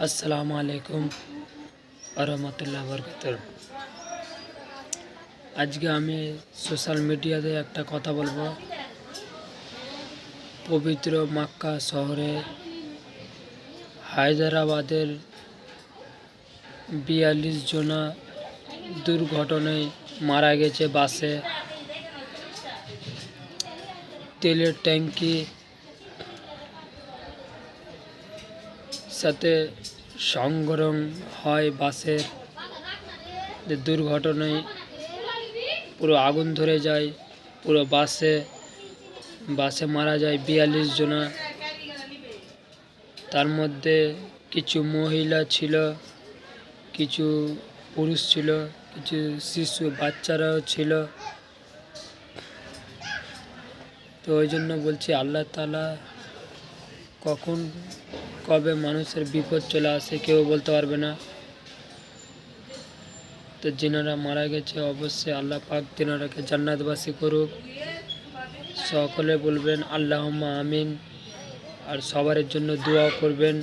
আসসালামু আলাইকুম আরহামতুল্লাহ বরকাতুহ। আজকে আমি সোশ্যাল মিডিয়াতে একটা কথা বলবো। পবিত্র মক্কা শহরে হায়দ্রাবাদের ৪২ জনা দুর্ঘটনায় মারা গেছে। বাসে তেলের ট্যাঙ্কি সাথে সংঘর্ষ হয়। বাসের দুর্ঘটনায় পুরো আগুন ধরে যায়, পুরো বাসে মারা যায় ৪২ জনা। তার মধ্যে কিছু মহিলা ছিল, কিছু পুরুষ ছিল, কিছু শিশু বাচ্চারাও ছিল। তো ওই জন্য বলছি, আল্লাহ তাআলা কখন কবে মানুষের বিপদ চলে আসে কেউ বলতে পারবে না। তো যিনারা মারা গেছে অবশ্যই আল্লাহ পাক তিনারাকে জান্নাতবাসী করুক। সকলে বলবেন আল্লাহুম্মা আমিন, আর সবার জন্য দোয়া করবেন।